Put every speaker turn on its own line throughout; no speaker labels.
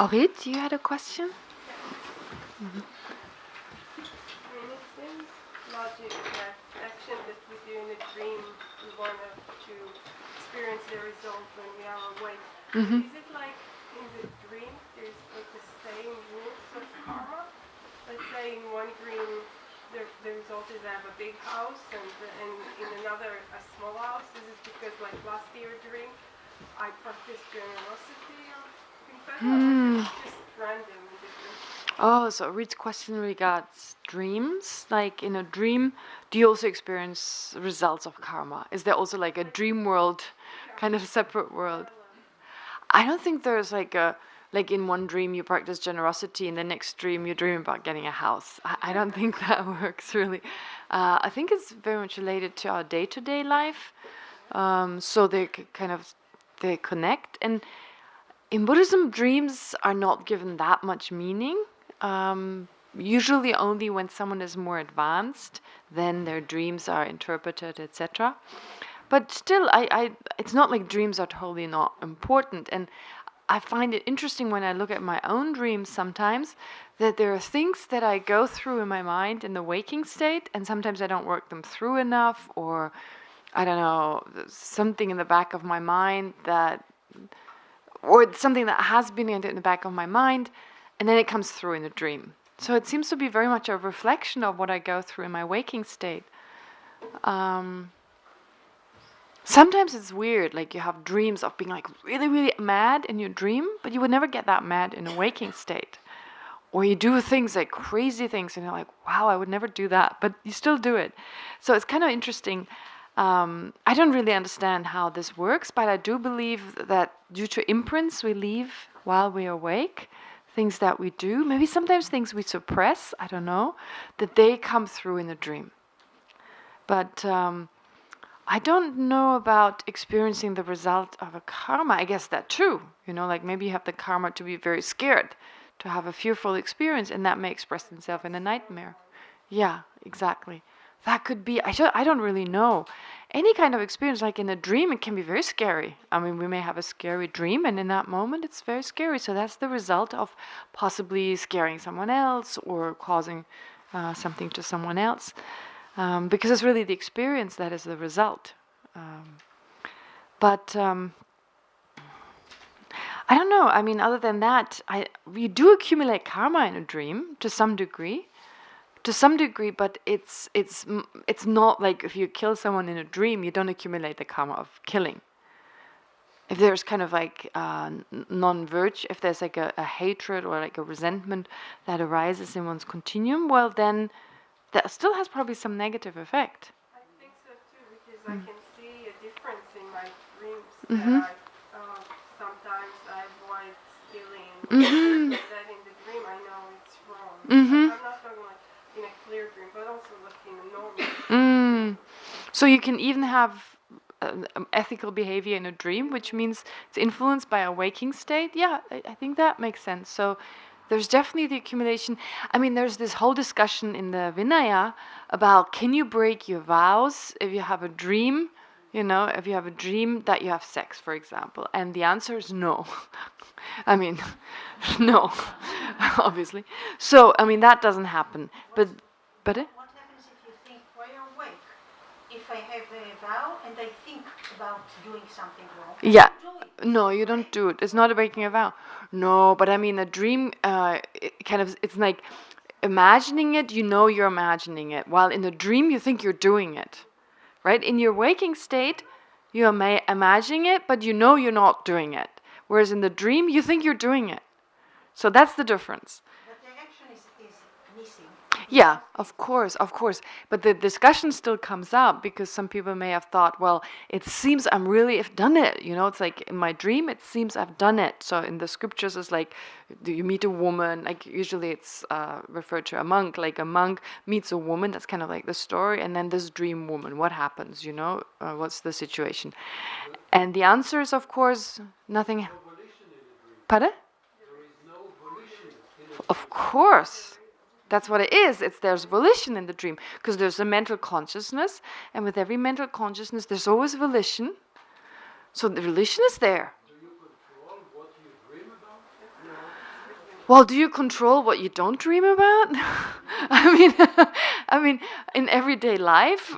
Orit, you had a question?
Mm-hmm. It seems logic that action that we do in a dream, we want to experience the result when we are awake.
Mm-hmm.
Is it like in the dream there's like the same rules of karma? Let's say in one dream the result is I have a big house and in another a small house. Is it because like last year dream I practiced generosity or things like that? Or it's just random and different?
Oh, so Orit's question regards dreams. Like in a dream, do you also experience results of karma? Is there also like a dream world, kind of a separate world? I don't think there's like in one dream you practice generosity, in the next dream you dream about getting a house. I don't think that works really. I think it's very much related to our day-to-day life. So they connect. And in Buddhism, dreams are not given that much meaning. Usually only when someone is more advanced, then their dreams are interpreted, etc. But still, it's not like dreams are totally not important. And I find it interesting when I look at my own dreams sometimes that there are things that I go through in my mind in the waking state, and sometimes I don't work them through enough, or I don't know, something in the back of my mind or something that has been in the back of my mind, and then it comes through in a dream. So it seems to be very much a reflection of what I go through in my waking state. Sometimes it's weird, like you have dreams of being like really, really mad in your dream, but you would never get that mad in a waking state. Or you do things like crazy things and you're like, wow, I would never do that, but you still do it. So it's kind of interesting. I don't really understand how this works, but I do believe that due to imprints we leave while we're awake, things that we do, maybe sometimes things we suppress, I don't know, that they come through in a dream. But I don't know about experiencing the result of a karma. I guess that too. Like maybe you have the karma to be very scared, to have a fearful experience, and that may express itself in a nightmare. Yeah, exactly. That could be, I don't really know. Any kind of experience, like in a dream, it can be very scary. I mean, we may have a scary dream, and in that moment, it's very scary. So that's the result of possibly scaring someone else or causing something to someone else. Because it's really the experience that is the result. But I don't know. I mean, other than that, we do accumulate karma in a dream to some degree. But it's not like if you kill someone in a dream, you don't accumulate the karma of killing. If there's kind of like non-virtue, if there's like a hatred or like a resentment that arises in one's continuum, well then that still has probably some negative effect.
I think so too, because I can see a difference in my dreams. That sometimes I avoid stealing, but then in the dream I know it's wrong. I'm not talking like in a clear dream, but also like in a normal dream.
So you can even have ethical behavior in a dream, which means it's influenced by a waking state. Yeah, I think that makes sense. So there's definitely the accumulation. I mean, there's this whole discussion in the Vinaya about can you break your vows if you have a dream, if you have a dream that you have sex, for example. And the answer is no. I mean, no, obviously. So, I mean, that doesn't happen. But
what happens if you think while you're awake? If I have a vow and I think about doing something wrong,
yeah.
do it.
No, you don't do it. It's not a breaking a vow. No, but I mean, a dream, it's like imagining it, you're imagining it. While in a dream, you think you're doing it. Right? In your waking state, you're imagining it, but you're not doing it. Whereas in the dream, you think you're doing it. So that's the difference.
But the action is missing.
Yeah, of course. But the discussion still comes up because some people may have thought, well, it seems I've done it. It's like in my dream, it seems I've done it. So in the scriptures, it's like, do you meet a woman? Like usually it's referred to a monk. Like a monk meets a woman. That's kind of like the story. And then this dream woman, what happens? What's the situation? And the answer is, of course, nothing. Pardon? Of course. That's what it is. There's volition in the dream because there's a mental consciousness, and with every mental consciousness, there's always volition. So the volition is there.
Do you control what you dream about?
Well, do you control what you don't dream about? I mean, I mean, in everyday life,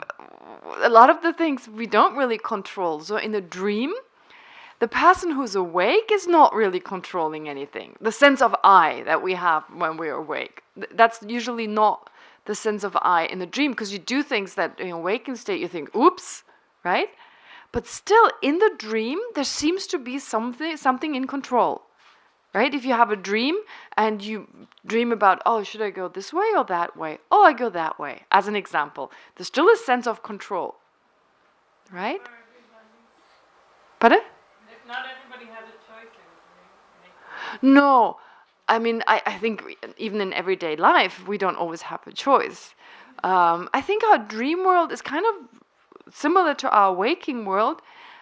a lot of the things we don't really control. So in a dream, the person who's awake is not really controlling anything. The sense of I that we have when we're awake, that's usually not the sense of I in a dream, because you do things that in awakened state you think, oops, right? But still, in the dream, there seems to be something in control. Right? If you have a dream and you dream about, oh, should I go this way or that way? Oh, I go that way, as an example. There's still a sense of control. Right? Pardon?
Not everybody has a choice in a dream.
No. I mean, I think even in everyday life, we don't always have a choice. I think our dream world is kind of similar to our waking world.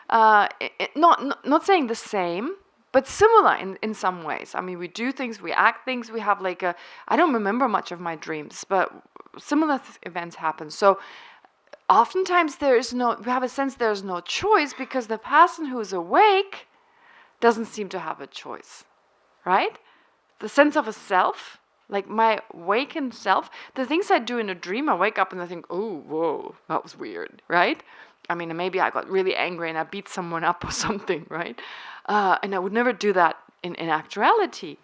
Not saying the same, but similar in some ways. I mean, we do things, we act things, we have like I don't remember much of my dreams, but similar events happen. So oftentimes we have a sense there's no choice, because the person who is awake doesn't seem to have a choice, right? The sense of a self, like my awakened self, the things I do in a dream, I wake up and I think, oh, whoa, that was weird, right? I mean, maybe I got really angry and I beat someone up or something, right? And I would never do that in actuality.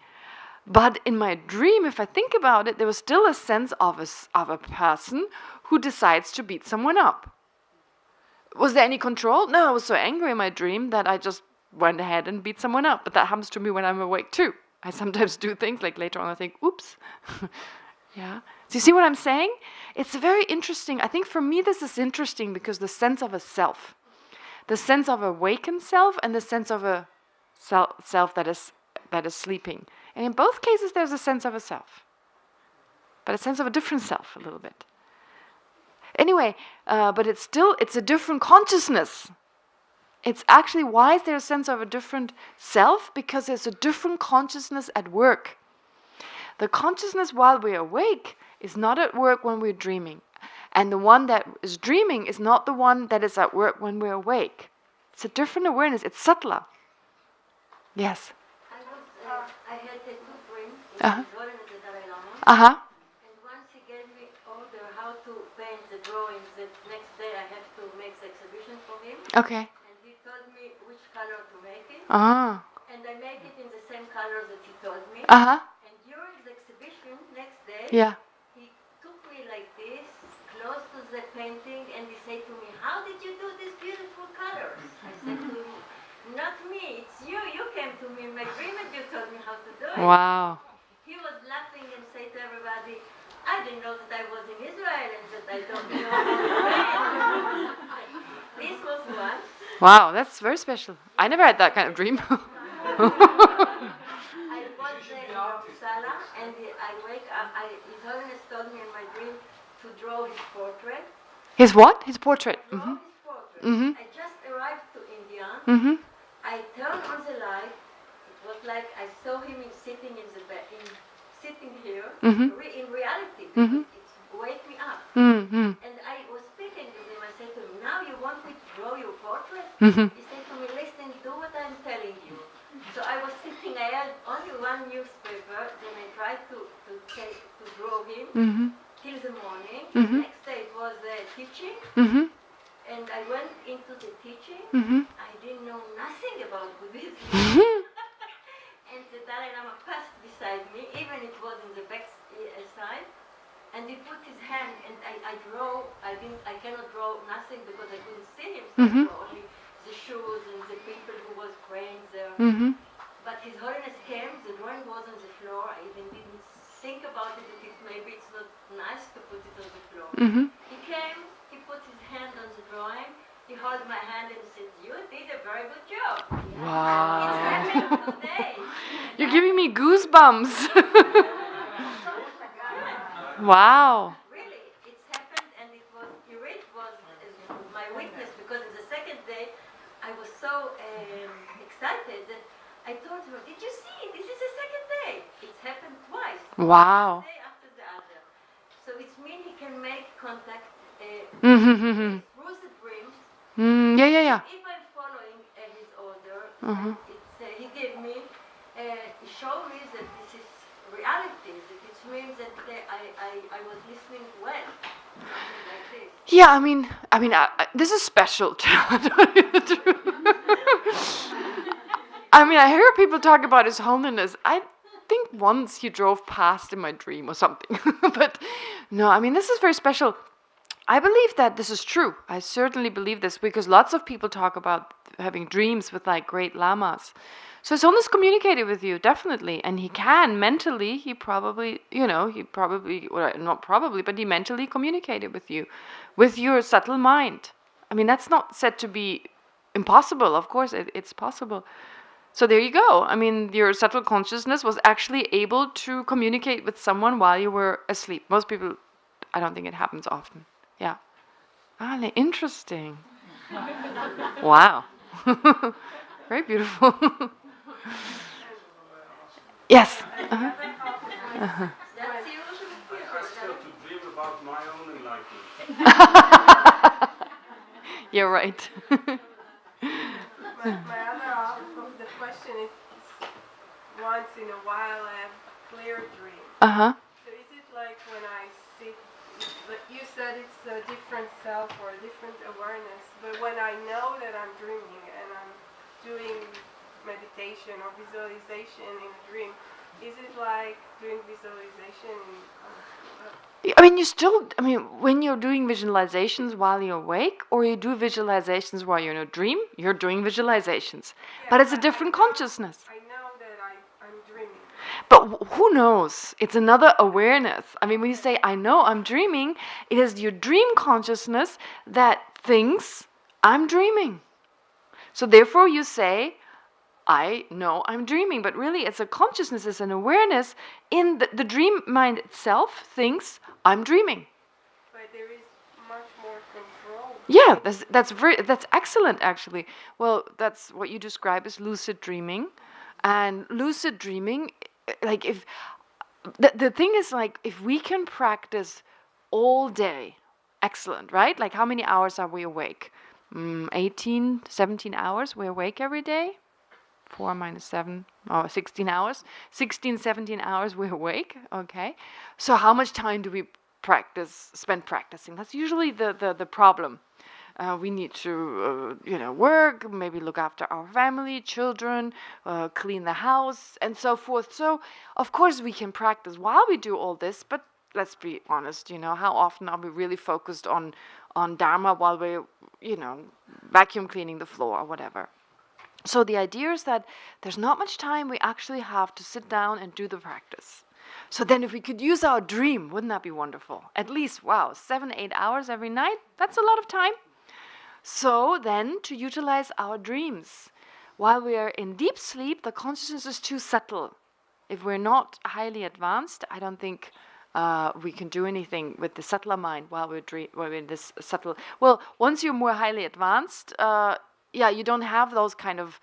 But in my dream, if I think about it, there was still a sense of a person who decides to beat someone up. Was there any control? No, I was so angry in my dream that I just went ahead and beat someone up. But that happens to me when I'm awake too. I sometimes do things like later on I think, oops. Yeah. So you see what I'm saying? It's very interesting. I think for me this is interesting because the sense of a self, the sense of awakened self, and the sense of a self that is sleeping. And in both cases there's a sense of a self, but a sense of a different self a little bit. Anyway, but it's a different consciousness. It's actually, why is there a sense of a different self? Because there's a different consciousness at work. The consciousness while we're awake is not at work when we're dreaming. And the one that is dreaming is not the one that is at work when we're awake. It's a different awareness. It's subtler. Yes?
I had the two dreams.
Uh-huh.
One is the Dalai Lama.
Uh-huh.
And once he gave me order how to paint the drawings, the next day I have to make the exhibition for him.
Okay.
And he told me which color to make it.
Uh-huh.
And I make it in the same color that he told me.
Uh-huh.
And during the exhibition, next day,
Yeah.
he took me like this, close to the painting, and he said to me, how did you do these beautiful colors? I said to him, not me, it's you. You came to me in my dream and you told me how to do it.
Wow.
He was laughing and said to everybody, I didn't know that I was in Israel and that I don't know how to paint. This was one.
Wow, that's very special. I never had that kind of dream.
I was there in Uppsala and I wake up. His Holiness told me in my dream to draw his portrait.
His what? His portrait.
Draw
Mm-hmm.
his portrait.
Mm-hmm.
I just arrived to India.
Mm-hmm.
I turned on the light. It was like I saw him sitting in the bed, sitting here,
Mhm.
in reality,
Mhm.
because it wake me up.
Mm-hmm.
And I was speaking with him. I said to him, now you want me to draw your portrait?
Mm-hmm.
He said to me, listen, do what I'm telling you. So I was sitting, I had only one newspaper, then I tried to draw him
Mm-hmm.
till the morning.
Mhm.
Next day it was teaching,
Mm-hmm.
and I went into the teaching.
Mm-hmm.
I didn't know nothing about Buddhism.
Mm-hmm.
And the Dalai Lama passed beside me, even it was in the back side, and he put his hand, and I draw. I cannot draw nothing because I couldn't see him, so
Mhm.
I draw only the shoes and the people who was praying there.
Mm-hmm.
But His Holiness came, the drawing was on the floor. I even didn't think about it, maybe it's not nice to put it on the floor.
Mm-hmm.
He came, he put his hand on the drawing, he held my hand and said, you did a very good job. It's
Wow.
happened today.
You're giving me goosebumps. Wow.
Really, it's happened, and Irit was my witness, because in the second day, I was so excited that I told her, did you see? This is the second day. It's happened twice.
Wow.
One day after the other. So it means he can make contact
Mm-hmm.
through the dreams.
Yeah.
If I'm following his order,
Mhm.
he gave me, he showed me that this is I was listening well. Something like this.
Yeah, this is special. I mean, I hear people talk about His Holiness. I think once he drove past in my dream or something. But no, I mean, this is very special. I believe that this is true. I certainly believe this because lots of people talk about having dreams with like great lamas. So His Holiness communicated with you, definitely. And he can mentally, he probably, well, not probably, but he mentally communicated with you, with your subtle mind. I mean, that's not said to be impossible. Of course, it's possible. So there you go. I mean, your subtle consciousness was actually able to communicate with someone while you were asleep. Most people, I don't think it happens often. Yeah. Ah, interesting. Wow. Very beautiful. Yes. Uh-huh. Uh-huh.
That's usually
I start to dream about my own enlightenment.
You're right.
My other half of the question is once in a while I have clear dream.
Uh-huh.
So is it like when I sit, you said it's a different self or a different awareness, but when I know that I'm dreaming and I'm doing meditation or visualization in a dream, is it like doing visualization
when you're doing visualizations while you're awake, or you do visualizations while you're in a dream, you're doing visualizations.
Yeah,
but it's a different consciousness.
I know that I'm dreaming.
But who knows? It's another awareness. I mean, when you say, I know I'm dreaming, it is your dream consciousness that thinks, I'm dreaming. So therefore you say, I know I'm dreaming. But really, it's a consciousness, it's an awareness. In the dream mind itself thinks, I'm dreaming.
But there is much more control.
Yeah, that's excellent, actually. Well, that's what you describe as lucid dreaming. And lucid dreaming, like if the thing is, like, if we can practice all day, excellent, right? Like, how many hours are we awake? 18, 17 hours we're awake every day. 4 minus 7, 16 hours. 16, 17 hours we're awake, okay? So how much time do we spend practicing? That's usually the problem. We need to, work, maybe look after our family, children, clean the house, and so forth. So, of course, we can practice while we do all this, but let's be honest, how often are we really focused on Dharma while we're, vacuum cleaning the floor or whatever? So the idea is that there's not much time we actually have to sit down and do the practice. So then if we could use our dream, wouldn't that be wonderful? At least, 7, 8 hours every night, that's a lot of time. So then to utilize our dreams. While we are in deep sleep, the consciousness is too subtle. If we're not highly advanced, I don't think we can do anything with the subtler mind while we're in this subtle. Well, once you're more highly advanced, you don't have those kind of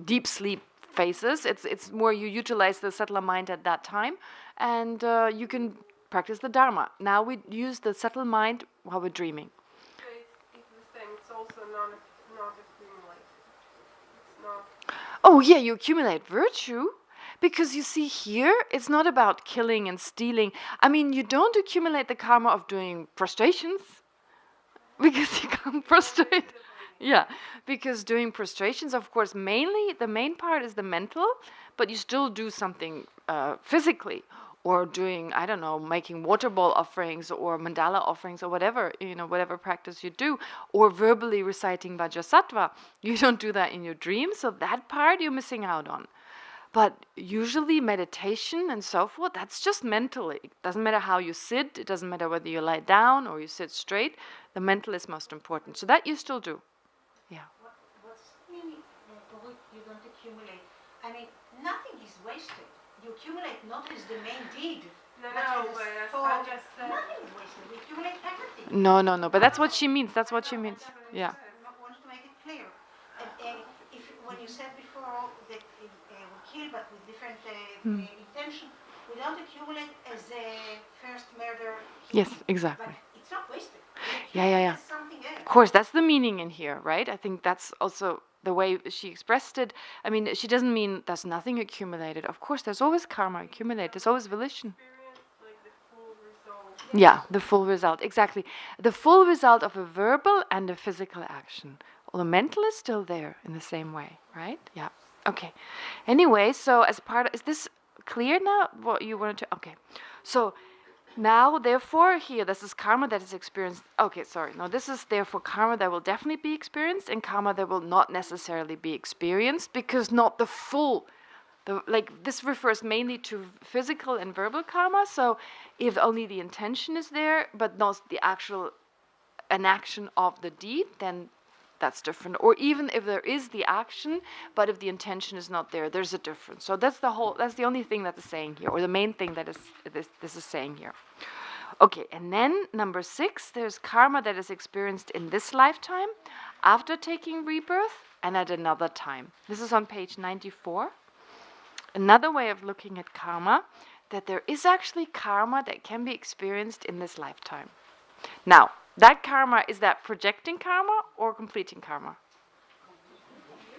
deep sleep phases. It's more you utilize the subtler mind at that time, and you can practice the Dharma. Now we use the subtle mind while we're dreaming.
So it's the same. It's also not accumulated. It's not.
Oh yeah, you accumulate virtue. Because you see here, it's not about killing and stealing. I mean, you don't accumulate the karma of doing prostrations. Because you can't prostrate. Yeah, because doing prostrations, of course, mainly, the main part is the mental, but you still do something physically, or doing, I don't know, making water bowl offerings or mandala offerings or whatever, whatever practice you do, or verbally reciting Vajrasattva. You don't do that in your dream, so that part you're missing out on. But usually meditation and so forth, that's just mentally. It doesn't matter how you sit, it doesn't matter whether you lie down or you sit straight, the mental is most important. So that you still do. Yeah.
What's meaning you don't accumulate? I mean, nothing is wasted. You accumulate not as the main deed.
No,
but as
but as
for-
I just said.
nothing is wasted. We accumulate everything.
No. But that's what she means. That's what she means. Yeah.
I wanted to make it clear. And when you said before that we kill but with different intention, we don't accumulate as a first murder.
Yes, exactly.
But it's not wasted.
Yeah.
It's something else.
Of course, that's the meaning in here, right? I think that's also the way she expressed it. I mean, she doesn't mean there's nothing accumulated. Of course, there's always karma accumulated. There's always volition.
Experience like the
Yeah, the full result, exactly. The full result of a verbal and a physical action. Well, the mental is still there in the same way, right? Yeah. Okay. Anyway, so as part of, is this clear now what you wanted to? Okay. So now, therefore, here, this is karma that is experienced. Okay, sorry. No, this is therefore karma that will definitely be experienced and karma that will not necessarily be experienced because not the full. This refers mainly to physical and verbal karma. So if only the intention is there, but not the actual an action of the deed, then that's different. Or even if there is the action, but if the intention is not there, there's a difference. So that's the only thing that is saying here, or the main thing that is this is saying here. Okay, and then number 6, there's karma that is experienced in this lifetime, after taking rebirth, and at another time. This is on page 94. Another way of looking at karma, that there is actually karma that can be experienced in this lifetime. Now, that karma, is that projecting karma or completing karma?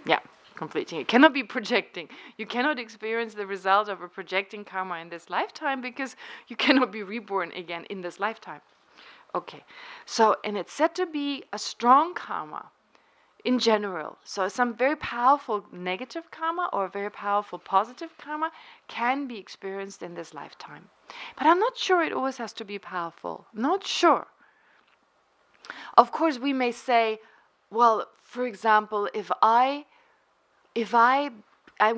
Yeah, completing. It cannot be projecting. You cannot experience the result of a projecting karma in this lifetime because you cannot be reborn again in this lifetime. Okay, so, and it's said to be a strong karma in general. So some very powerful negative karma or very powerful positive karma can be experienced in this lifetime. But I'm not sure it always has to be powerful. Not sure. Of course, we may say, well, for example, if I'm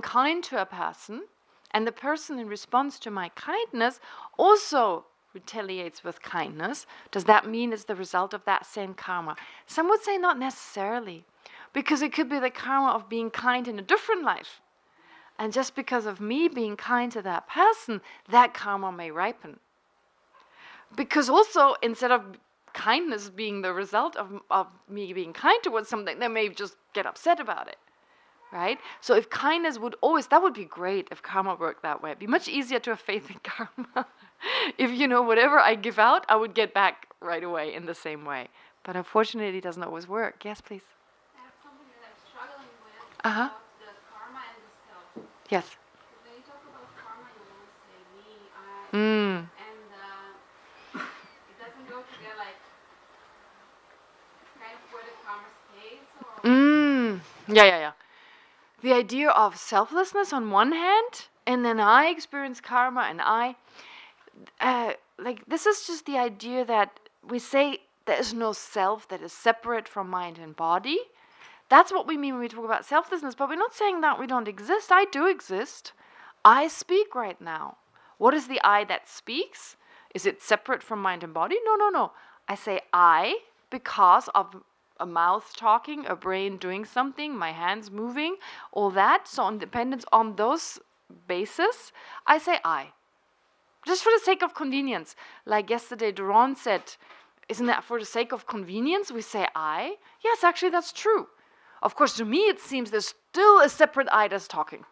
kind to a person, and the person in response to my kindness also retaliates with kindness, does that mean it's the result of that same karma? Some would say not necessarily, because it could be the karma of being kind in a different life. And just because of me being kind to that person, that karma may ripen. Because also, instead of kindness being the result of me being kind towards something, they may just get upset about it. Right? So if kindness would always, that would be great if karma worked that way. It'd be much easier to have faith in karma. If, whatever I give out, I would get back right away in the same way. But unfortunately, it doesn't always work. Yes, please.
I have something that I'm struggling with
Uh-huh.
about the karma and the self.
Yes.
When you talk about karma, you always say me, I,
Mm.
and it doesn't go together like kind of where the karma stays or.
Yeah. The idea of selflessness on one hand, and then I experience karma, and this is just the idea that we say there is no self that is separate from mind and body. That's what we mean when we talk about selflessness, but we're not saying that we don't exist. I do exist. I speak right now. What is the I that speaks? Is it separate from mind and body? No. I say I because of a mouth talking, a brain doing something, my hands moving, all that. So on dependence on those basis, I say I. Just for the sake of convenience. Like yesterday, Duran said, isn't that for the sake of convenience we say I? Yes, actually that's true. Of course, to me it seems there's still a separate I that's talking.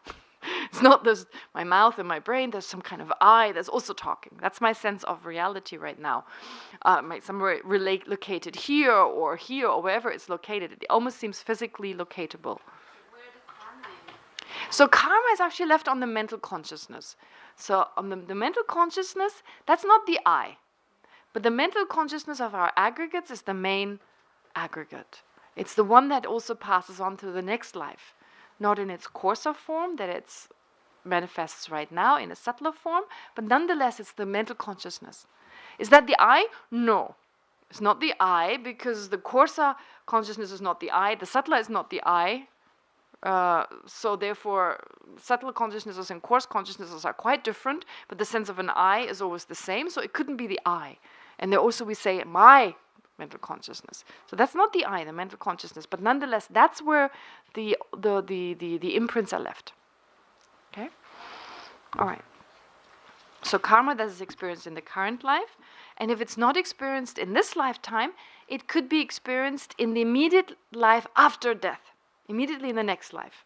It's not this, my mouth and my brain, there's some kind of I that's also talking. That's my sense of reality right now. Somewhere located here or wherever it's located. It almost seems physically locatable.
Where the karma is.
So karma is actually left on the mental consciousness. So on the mental consciousness, that's not the I. But the mental consciousness of our aggregates is the main aggregate. It's the one that also passes on to the next life. Not in its coarser form that it manifests right now in a subtler form, but nonetheless it's the mental consciousness. Is that the I? No. It's not the I, because the coarser consciousness is not the I, the subtler is not the I. So therefore, subtle consciousnesses and coarse consciousnesses are quite different, but the sense of an I is always the same, so it couldn't be the I. And there also we say my mental consciousness. So that's not the I, the mental consciousness, but nonetheless, that's where the imprints are left. Okay? All right. So karma that is experienced in the current life, and if it's not experienced in this lifetime, it could be experienced in the immediate life after death, immediately in the next life.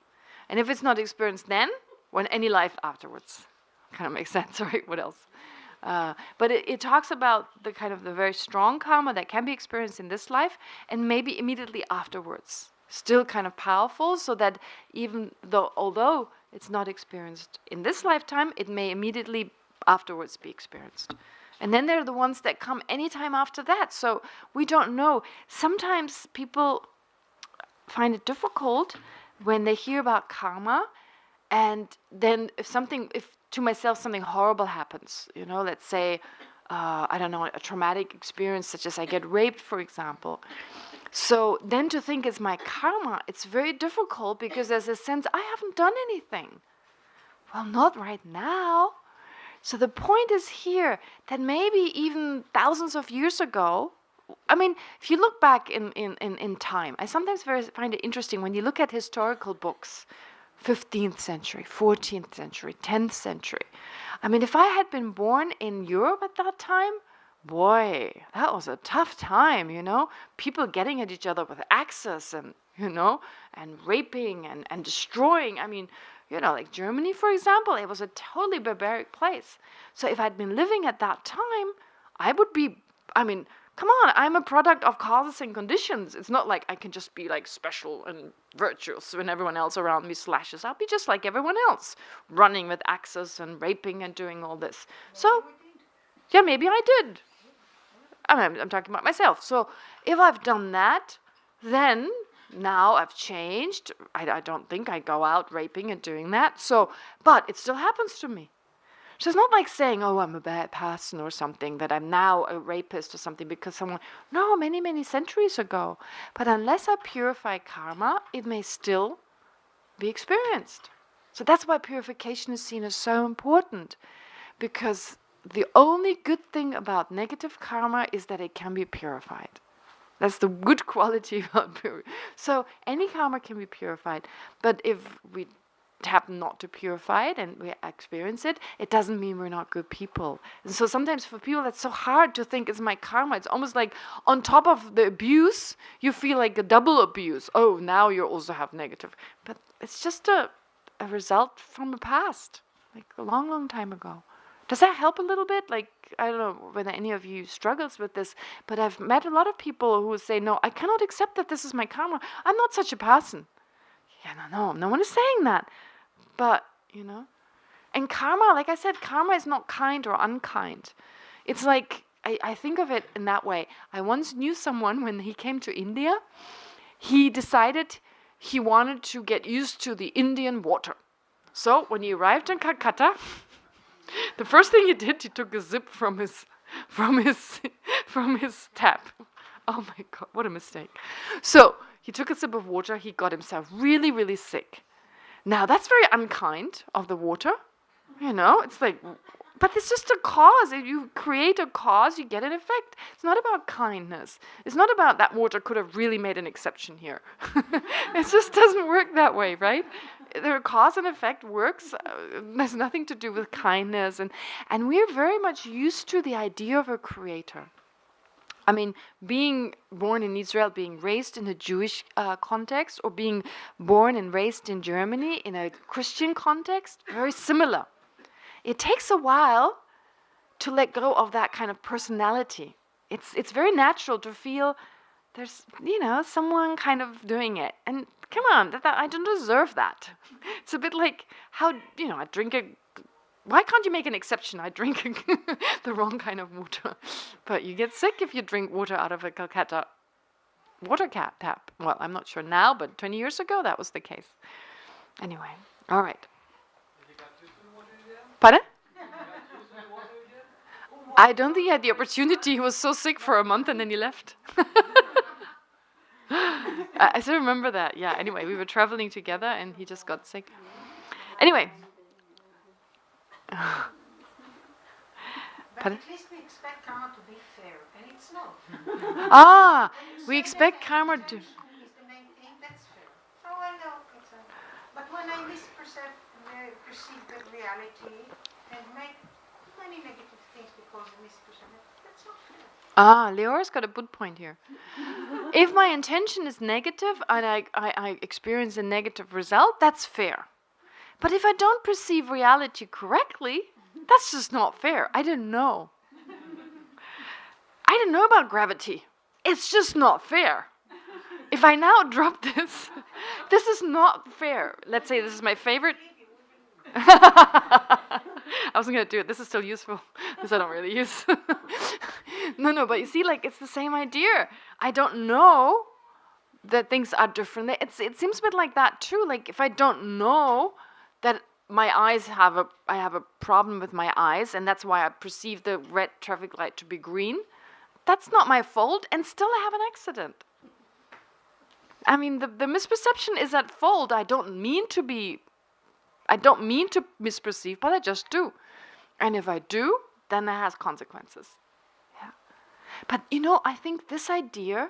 And if it's not experienced then, when any life afterwards. Kind of makes sense, right? What else? But it talks about the kind of the very strong karma that can be experienced in this life and maybe immediately afterwards. Still kind of powerful, so that although it's not experienced in this lifetime, it may immediately afterwards be experienced. And then there are the ones that come anytime after that. So we don't know. Sometimes people find it difficult when they hear about karma, and then if to myself something horrible happens, let's say, I don't know, a traumatic experience such as I get raped, for example. So then to think it's my karma, it's very difficult because there's a sense I haven't done anything. Well, not right now. So the point is here that maybe even thousands of years ago, I mean, if you look back in time, I sometimes find it interesting when you look at historical books, 15th century, 14th century, 10th century. I mean, if I had been born in Europe at that time, boy, that was a tough time, people getting at each other with axes and, and raping and destroying. I mean, like Germany, for example, it was a totally barbaric place. So if I'd been living at that time, I would be, come on, I'm a product of causes and conditions. It's not like I can just be like special and virtuous when everyone else around me slashes. I'll be just like everyone else, running with axes and raping and doing all this. So, yeah, maybe I did. I'm talking about myself. So if I've done that, then now I've changed. I don't think I go out raping and doing that. So, but it still happens to me. So it's not like saying, oh, I'm a bad person or something, that I'm now a rapist or something because someone, no, many, many centuries ago. But unless I purify karma, it may still be experienced. So that's why purification is seen as so important, because the only good thing about negative karma is that it can be purified. That's the good quality about purity. So any karma can be purified, but if we happen not to purify it and we experience it, it doesn't mean we're not good people. And so sometimes for people that's so hard to think it's my karma. It's almost like on top of the abuse, you feel like a double abuse. Oh, now you also have negative. But it's just a result from the past, like a long, long time ago. Does that help a little bit? Like, I don't know whether any of you struggles with this, but I've met a lot of people who say, no, I cannot accept that this is my karma. I'm not such a person. Yeah, no one is saying that. But, and karma, like I said, karma is not kind or unkind. It's like, I think of it in that way. I once knew someone, when he came to India, he decided he wanted to get used to the Indian water. So when he arrived in Calcutta, the first thing he did, he took a sip from his tap. Oh my God, what a mistake. So he took a sip of water, he got himself really, really sick. Now that's very unkind of the water, it's like, but it's just a cause. If you create a cause, you get an effect. It's not about kindness. It's not about that water could have really made an exception here. It just doesn't work that way, right? The cause and effect works. There's nothing to do with kindness. And we're very much used to the idea of a creator. I mean, being born in Israel, being raised in a Jewish context, or being born and raised in Germany in a Christian context, very similar. It takes a while to let go of that kind of personality. It's very natural to feel there's, someone kind of doing it. And come on, I don't deserve that. It's a bit like how, I drink why can't you make an exception? I drink the wrong kind of water. But you get sick if you drink water out of a Calcutta water tap. Well, I'm not sure now, but 20 years ago, that was the case. Anyway, all right. Pardon? I don't think he had the opportunity. He was so sick for a month and then he left. I still remember that. Yeah, anyway, we were traveling together and he just got sick. Anyway.
But at least we expect karma to be fair, and it's not.
We expect karma to...
Is the main thing, that's fair. Oh, I know. But when I perceive the reality and make many negative things because of misperception, that's not fair.
Leora's got a good point here. If my intention is negative and I experience a negative result, that's fair. But if I don't perceive reality correctly, that's just not fair. I didn't know. I didn't know about gravity. It's just not fair. If I now drop this, this is not fair. Let's say this is my favorite. I wasn't going to do it. This is still useful. This I don't really use. No, but you see, like, it's the same idea. I don't know that things are different. It seems a bit like that too. Like, if I don't know that I have a problem with my eyes, and that's why I perceive the red traffic light to be green, that's not my fault, and still I have an accident. I mean, the misperception is at fault. I don't mean to misperceive, but I just do. And if I do, then it has consequences. Yeah. But I think this idea,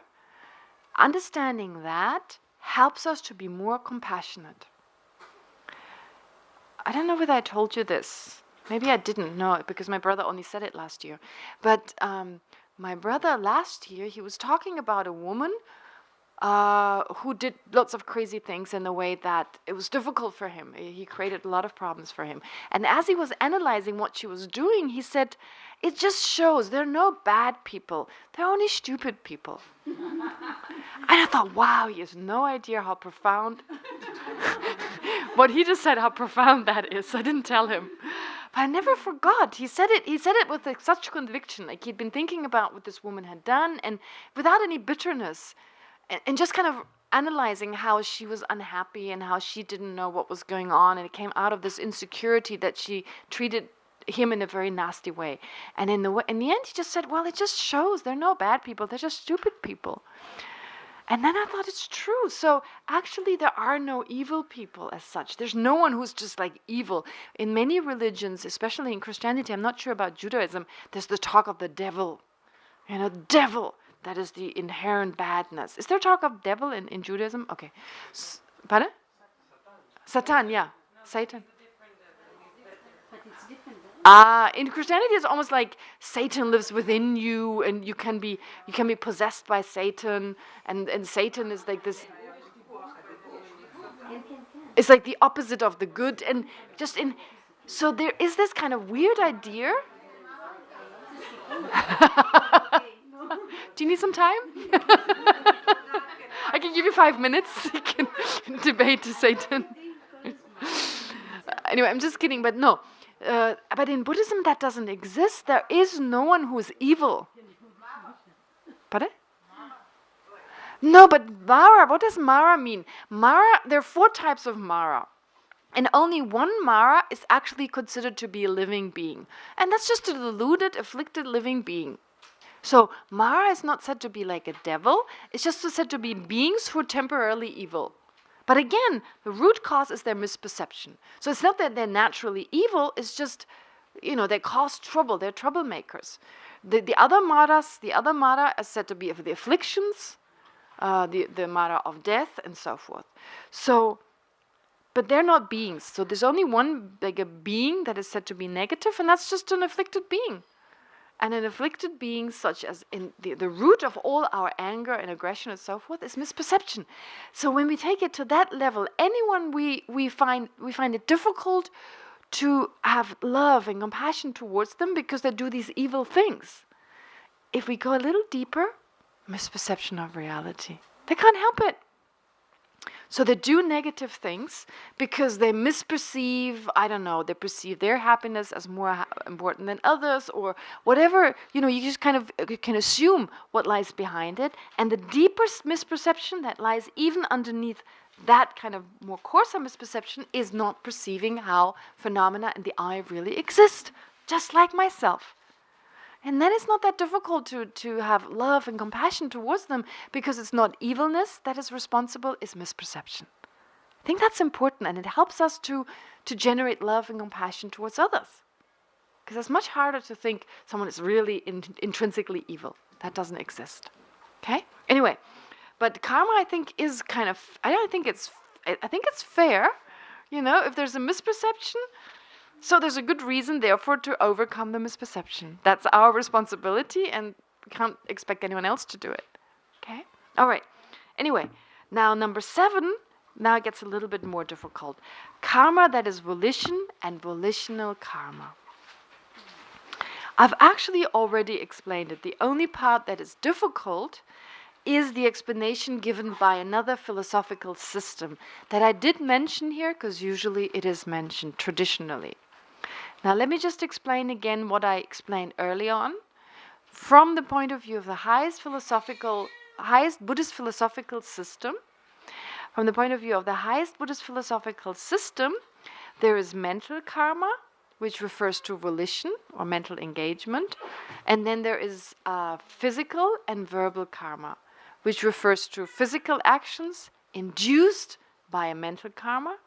understanding that, helps us to be more compassionate. I don't know whether I told you this. Maybe I didn't know it because my brother only said it last year. But my brother last year, he was talking about a woman who did lots of crazy things in a way that it was difficult for him. He created a lot of problems for him. And as he was analyzing what she was doing, he said, it just shows there are no bad people. There are only stupid people. And I thought, wow, he has no idea how profound, what he just said, how profound that is. I didn't tell him. But I never forgot. He said it with such conviction. Like, he'd been thinking about what this woman had done, and without any bitterness. And just kind of analyzing how she was unhappy and how she didn't know what was going on. And it came out of this insecurity that she treated him in a very nasty way. And in the end, he just said, well, it just shows there are no bad people. They're just stupid people. And then I thought, it's true. So actually, there are no evil people as such. There's no one who's just like evil. In many religions, especially in Christianity, I'm not sure about Judaism, there's the talk of the devil. Devil. That is the inherent badness. Is there talk of devil in Judaism? Okay. Pardon? Satan, yeah. Satan.
But it's different.
In Christianity, it's almost like Satan lives within you, and you can be possessed by Satan, and Satan is like this. It's like the opposite of the good, and so there is this kind of weird idea. Do you need some time? I can give you 5 minutes. You can debate to Satan. Anyway, I'm just kidding, but no. But in Buddhism, that doesn't exist. There is no one who is evil. Pardon? No, but Mara, what does Mara mean? Mara, there are 4 types of Mara. And only one Mara is actually considered to be a living being. And that's just a deluded, afflicted living being. So Mara is not said to be like a devil. It's just said to be beings who are temporarily evil. But again, the root cause is their misperception. So it's not that they're naturally evil. It's just, they cause trouble. They're troublemakers. The other Mara is said to be the afflictions, the Mara of death, and so forth. So, but they're not beings. So there's only one a being that is said to be negative, and that's just an afflicted being. And an afflicted being, such as in the root of all our anger and aggression and so forth, is misperception. So when we take it to that level, anyone we find it difficult to have love and compassion towards them because they do these evil things. If we go a little deeper, misperception of reality. They can't help it. So they do negative things because they misperceive, they perceive their happiness as more important than others, or whatever, you just you can assume what lies behind it. And the deeper misperception that lies even underneath that kind of more coarser misperception is not perceiving how phenomena in the eye really exist, just like myself. And then it's not that difficult to have love and compassion towards them, because it's not evilness that is responsible, it's misperception. I think that's important, and it helps us to generate love and compassion towards others. Because it's much harder to think someone is really intrinsically evil. That doesn't exist. Okay? Anyway, but karma, I think, is I think it's fair, if there's a misperception. So there's a good reason, therefore, to overcome the misperception. That's our responsibility, and we can't expect anyone else to do it. Okay? All right. Anyway, now number 7, now it gets a little bit more difficult. Karma that is volition and volitional karma. I've actually already explained it. The only part that is difficult is the explanation given by another philosophical system that I did mention here, because usually it is mentioned traditionally. Now let me just explain again what I explained early on. From the point of view of the highest Buddhist philosophical system, from the point of view of the highest Buddhist philosophical system, there is mental karma, which refers to volition or mental engagement, and then there is physical and verbal karma, which refers to physical actions induced by a mental karma,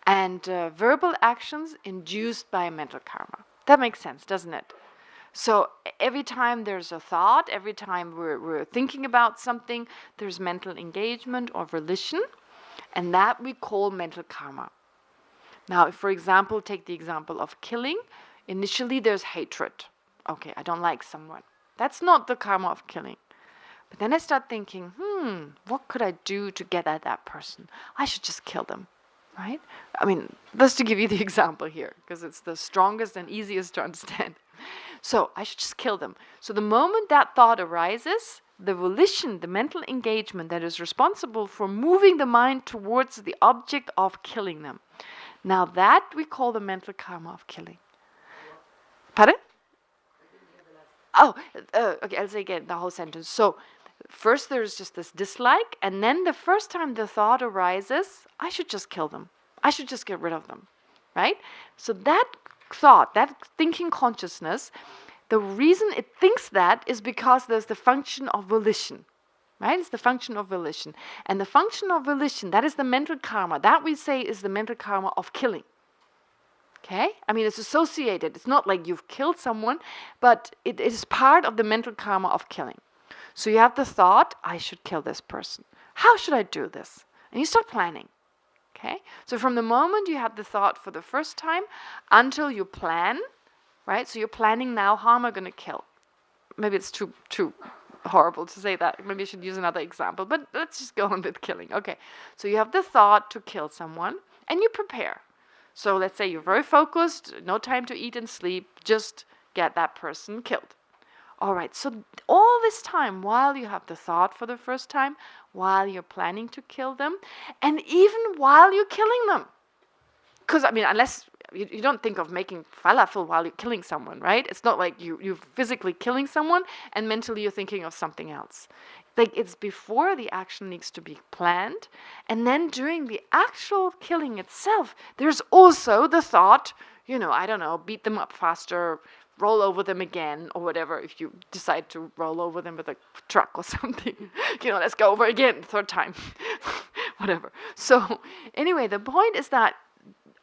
and verbal actions induced by a mental karma. That makes sense, doesn't it? So every time there's a thought, every time we're thinking about something, there's mental engagement or volition, and that we call mental karma. Now, if, for example, take the example of killing, initially there's hatred. Okay, I don't like someone. That's not the karma of killing. But then I start thinking, what could I do to get at that person? I should just kill them, right? I mean, just to give you the example here, because it's the strongest and easiest to understand. So I should just kill them. So the moment that thought arises, the volition, the mental engagement that is responsible for moving the mind towards the object of killing them. Now that we call the mental karma of killing. Pardon? Oh, okay, I'll say again the whole sentence. So first there's just this dislike, and then the first time the thought arises, I should just kill them. I should just get rid of them, right? So that thought, that thinking consciousness, the reason it thinks that is because there's the function of volition, right? It's the function of volition. And the function of volition, that is the mental karma. That we say is the mental karma of killing. Okay? I mean, it's associated. It's not like you've killed someone, but it is part of the mental karma of killing. So you have the thought, I should kill this person. How should I do this? And you start planning. Okay? So from the moment you have the thought for the first time until you plan, right? So you're planning now, how am I going to kill? Maybe it's too horrible to say that. Maybe I should use another example, but let's just go on with killing. Okay, so you have the thought to kill someone, and you prepare. So let's say you're very focused, no time to eat and sleep, just get that person killed. All right, so all this time, while you have the thought for the first time, while you're planning to kill them, and even while you're killing them. Because, I mean, unless you don't think of making falafel while you're killing someone, right? It's not like you're physically killing someone and mentally you're thinking of something else. Like, it's before the action needs to be planned, and then during the actual killing itself, there's also the thought, I don't know, beat them up faster, roll over them again, or whatever, if you decide to roll over them with a truck or something. Let's go over again, third time. Whatever. So, anyway, the point is that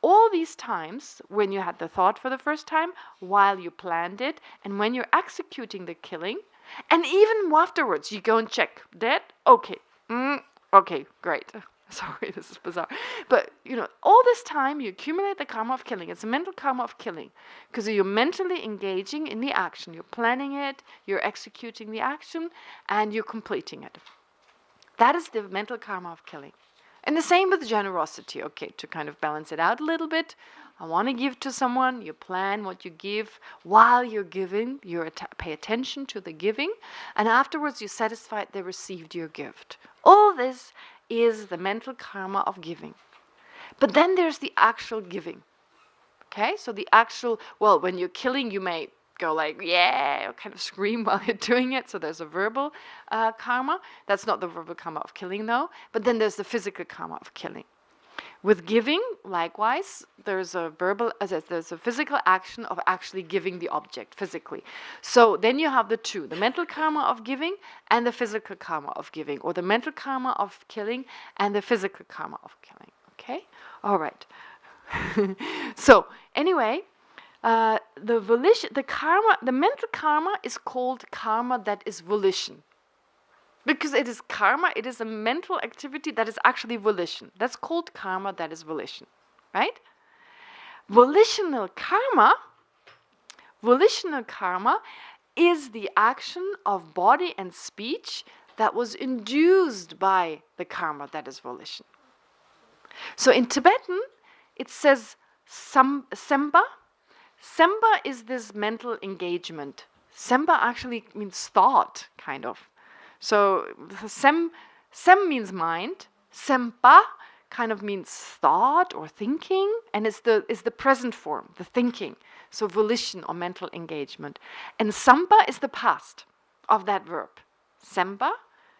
all these times when you had the thought for the first time, while you planned it, and when you're executing the killing, and even afterwards, you go and check. Dead? Okay. Okay, great. Sorry, this is bizarre. But, all this time you accumulate the karma of killing. It's a mental karma of killing. Because you're mentally engaging in the action. You're planning it, you're executing the action, and you're completing it. That is the mental karma of killing. And the same with generosity. Okay, to kind of balance it out a little bit. I want to give to someone. You plan what you give. While you're giving, you pay attention to the giving. And afterwards, you're satisfied they received your gift. All this is the mental karma of giving. But then there's the actual giving. Okay, so the actual, when you're killing, you may go like, yeah, or kind of scream while you're doing it. So there's a verbal karma. That's not the verbal karma of killing, though. But then there's the physical karma of killing. With giving, likewise, there's a physical action of actually giving the object physically. So then you have the two, the mental karma of giving and the physical karma of giving, or the mental karma of killing and the physical karma of killing. Okay? All right. So anyway, the mental karma is called karma that is volition. Because it is karma, it is a mental activity that is actually volition. That's called karma that is volition, right? Volitional karma is the action of body and speech that was induced by the karma that is volition. So in Tibetan, it says semba. Semba is this mental engagement. Semba actually means thought, kind of. So sem means mind. Sempa kind of means thought or thinking, and it's the present form, the thinking. So volition or mental engagement. And samba is the past of that verb. Semba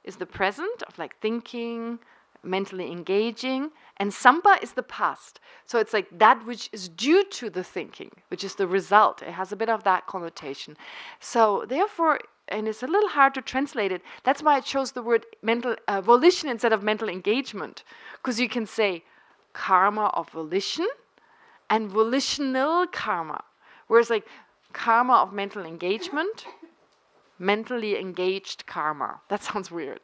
is the present of like thinking, mentally engaging, and samba is the past. So it's like that which is due to the thinking, which is the result. It has a bit of that connotation. So therefore, and it's a little hard to translate it. That's why I chose the word mental volition instead of mental engagement, because you can say karma of volition and volitional karma, whereas like karma of mental engagement, mentally engaged karma. That sounds weird,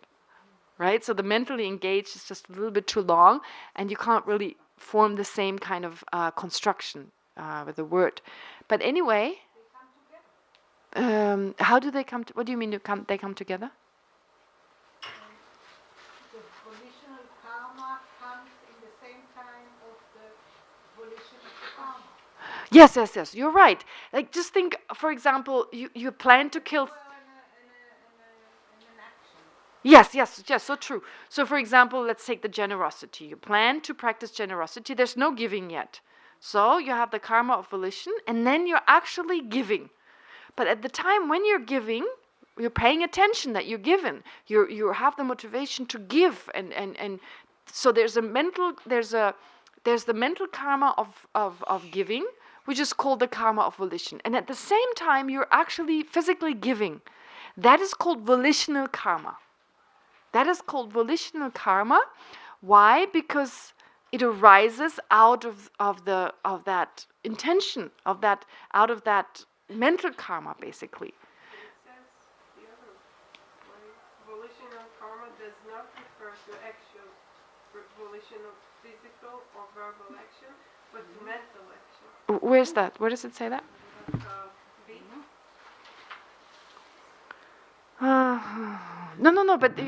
right? So the mentally engaged is just a little bit too long, and you can't really form the same kind of construction with the word. But anyway, how do they come? What do you mean they come together?
The volitional karma comes in the same time of the volition of the karma.
Yes. You're right. Like just think, for example, you plan to kill.
In an action.
Yes, so true. So for example, let's take the generosity. You plan to practice generosity. There's no giving yet. So you have the karma of volition, and then you're actually giving. But at the time when you're giving, you're paying attention that you're given. You have the motivation to give, and so there's the mental karma of giving, which is called the karma of volition. And at the same time, you're actually physically giving. That is called volitional karma. That is called volitional karma. Why? Because it arises out of that intention, out of that mental karma, basically.
It says the other way. Volitional karma does not refer to actual volition of physical or verbal action, but to mental action.
Where's that? Where does it say that?
B.
No. But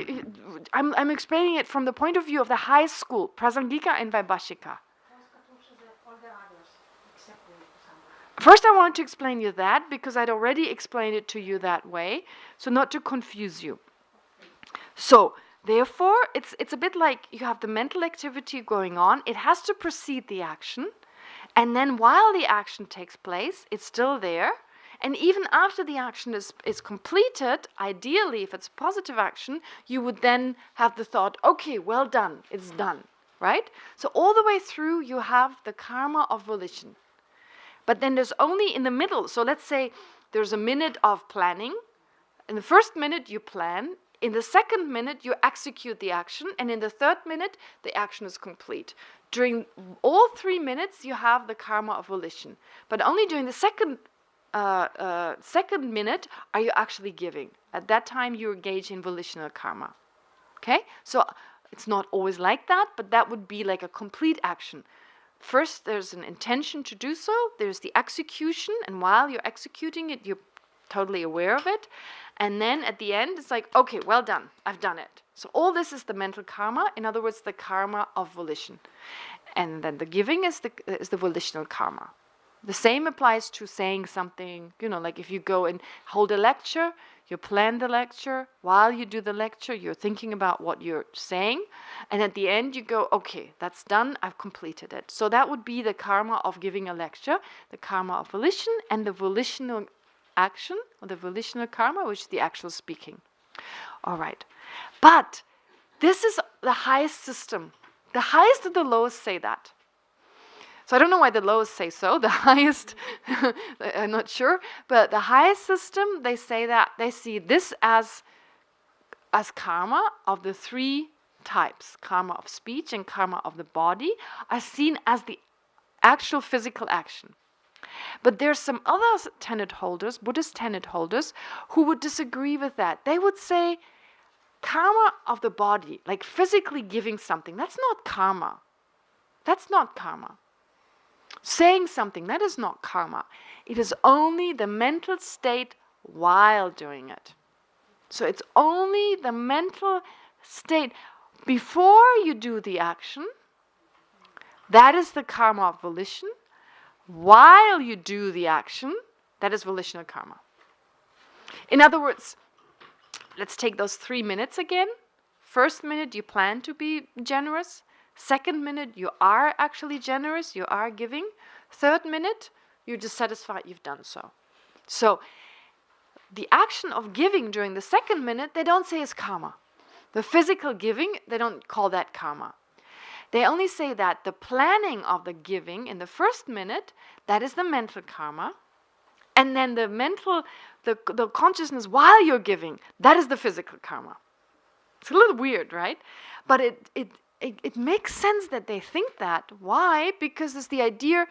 I'm explaining it from the point of view of the high school, Prasangika and Vaibhashika. First, I wanted to explain you that because I'd already explained it to you that way, so not to confuse you. So, therefore, it's a bit like you have the mental activity going on. It has to precede the action, and then while the action takes place, it's still there. And even after the action is completed, ideally, if it's positive action, you would then have the thought, okay, well done, it's done, right? So all the way through, you have the karma of volition. But then there's only in the middle, so let's say there's a minute of planning. In the first minute, you plan. In the second minute, you execute the action. And in the third minute, the action is complete. During all 3 minutes, you have the karma of volition. But only during the second minute are you actually giving. At that time, you engage in volitional karma. Okay? So it's not always like that, but that would be like a complete action. First, there's an intention to do so. There's the execution, and while you're executing it, you're totally aware of it. And then at the end, it's like, okay, well done. I've done it. So all this is the mental karma. In other words, the karma of volition. And then the giving is the volitional karma. The same applies to saying something, like if you go and hold a lecture, you plan the lecture. While you do the lecture, you're thinking about what you're saying. And at the end, you go, okay, that's done. I've completed it. So that would be the karma of giving a lecture, the karma of volition, and the volitional action, or the volitional karma, which is the actual speaking. All right. But this is the highest system. The highest and the lowest say that. So I don't know why the lowest say so. The highest, I'm not sure. But the highest system, they say that they see this as karma of the 3 types. Karma of speech and karma of the body are seen as the actual physical action. But there's some other tenet holders, Buddhist tenet holders, who would disagree with that. They would say karma of the body, like physically giving something, that's not karma. That's not karma. Saying something, that is not karma. It is only the mental state while doing it. So it's only the mental state before you do the action. That is the karma of volition. While you do the action, that is volitional karma. In other words, let's take those 3 minutes again. First minute, you plan to be generous. Second minute, you are actually generous, you are giving. Third minute, You're just satisfied you've done so. So the action of giving during the second minute, they don't say is karma. The physical giving, they don't call that karma. They only say that the planning of the giving in the first minute, that is the mental karma. And then the mental, the consciousness while you're giving, that is the physical karma. It's a little weird, right? But it makes sense that they think that. Why? Because it's the idea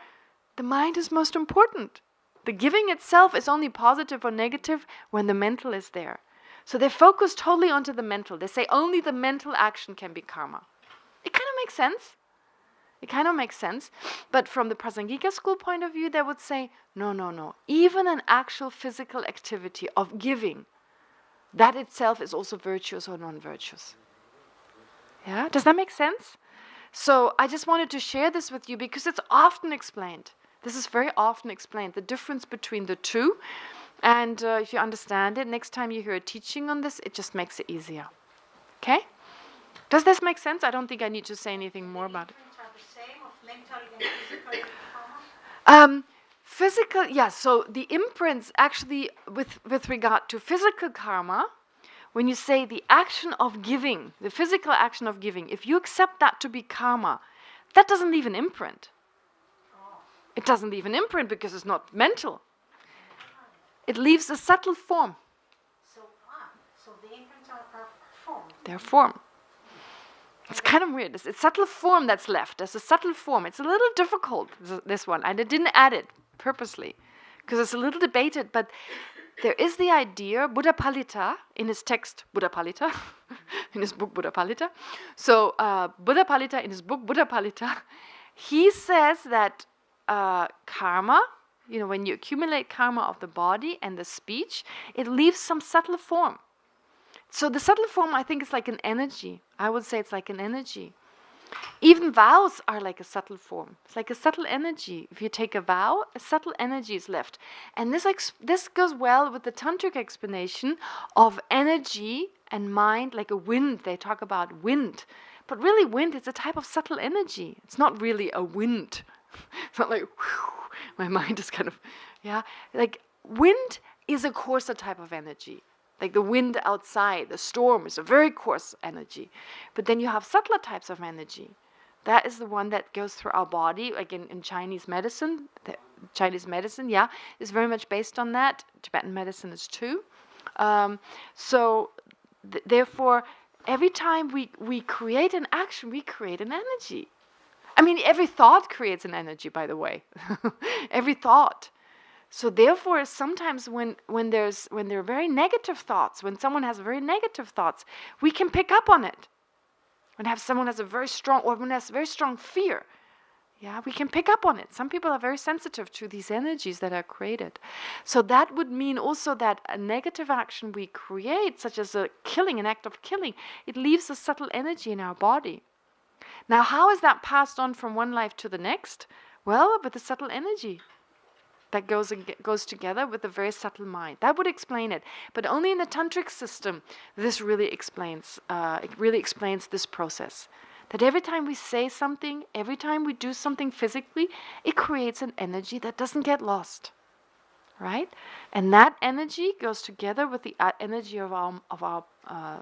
the mind is most important. The giving itself is only positive or negative when the mental is there. So they focus totally onto the mental. They say only the mental action can be karma. It kind of makes sense. It kind of makes sense. But from the Prasangika school point of view, they would say, no. Even an actual physical activity of giving, that itself is also virtuous or non-virtuous. Yeah? Does that make sense? So I just wanted to share this with you because it's often explained. This is very often explained, the difference between the two. And if you understand it, next time you hear a teaching on this, it just makes it easier. Okay? Does this make sense? I don't think I need to say anything more about it.
Are the same of mental and physical karma?
Physical, yeah, so the imprints actually, with regard to physical karma, when you say the action of giving, the physical action of giving, if you accept that to be karma, that doesn't leave an imprint. It doesn't leave an imprint because it's not mental. It leaves a subtle form.
So the imprints are formed.
They're form. It's kind of weird. It's subtle form that's left. There's a subtle form. It's a little difficult, this one. And I didn't add it purposely because it's a little debated. But there is the idea, Buddha Palita, in his text, Buddha Palita, in his book, Buddha Palita. So Buddha Palita, in his book, Buddha Palita, he says that karma, when you accumulate karma of the body and the speech, it leaves some subtle form. So the subtle form, I think, is like an energy. I would say it's like an energy. Even vows are like a subtle form. It's like a subtle energy. If you take a vow, a subtle energy is left. And this goes well with the tantric explanation of energy and mind, like a wind. They talk about wind. But really, wind is a type of subtle energy. It's not really a wind. It's not like, whew, my mind is kind of, like wind is a coarser type of energy. Like the wind outside, the storm is a very coarse energy. But then you have subtler types of energy. That is the one that goes through our body, like in Chinese medicine. Is very much based on that. Tibetan medicine is too. Therefore, every time we create an action, we create an energy. I mean, every thought creates an energy, by the way. Every thought. So therefore, sometimes when there are very negative thoughts, when someone has very negative thoughts, we can pick up on it. When someone has a very strong, or when has very strong fear, we can pick up on it. Some people are very sensitive to these energies that are created. So that would mean also that a negative action we create, such as an act of killing, it leaves a subtle energy in our body. Now, how is that passed on from one life to the next? Well, with the subtle energy that goes together with a very subtle mind. That would explain it. But only in the tantric system, this really explains. It really explains this process. That every time we say something, every time we do something physically, it creates an energy that doesn't get lost, right? And that energy goes together with the energy of our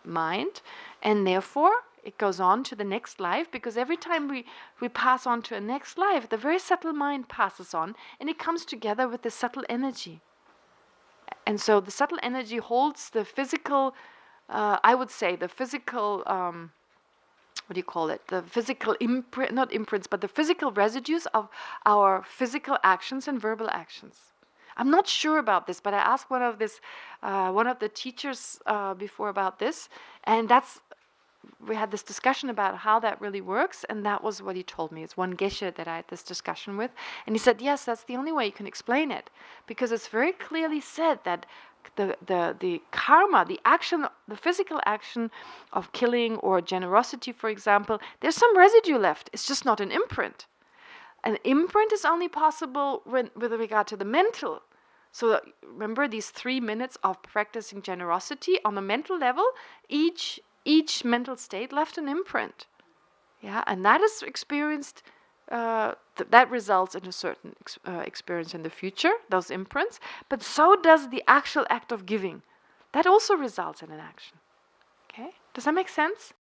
mind, and therefore it goes on to the next life, because every time we pass on to a next life, the very subtle mind passes on, and it comes together with the subtle energy. And so the subtle energy holds the physical, I would say, the physical, what do you call it? The physical not imprints, but the physical residues of our physical actions and verbal actions. I'm not sure about this, but I asked one of the teachers before about this, and we had this discussion about how that really works, and that was what he told me. It's one Geshe that I had this discussion with, and he said, yes, that's the only way you can explain it, because it's very clearly said that the karma, the action, the physical action of killing or generosity, for example, there's some residue left. It's just not an imprint. An imprint is only possible with regard to the mental. So remember these 3 minutes of practicing generosity on the mental level, each mental state left an imprint. And that is experienced that results in a certain experience in the future, those imprints, but so does the actual act of giving. That also results in an action. Okay? Does that make sense?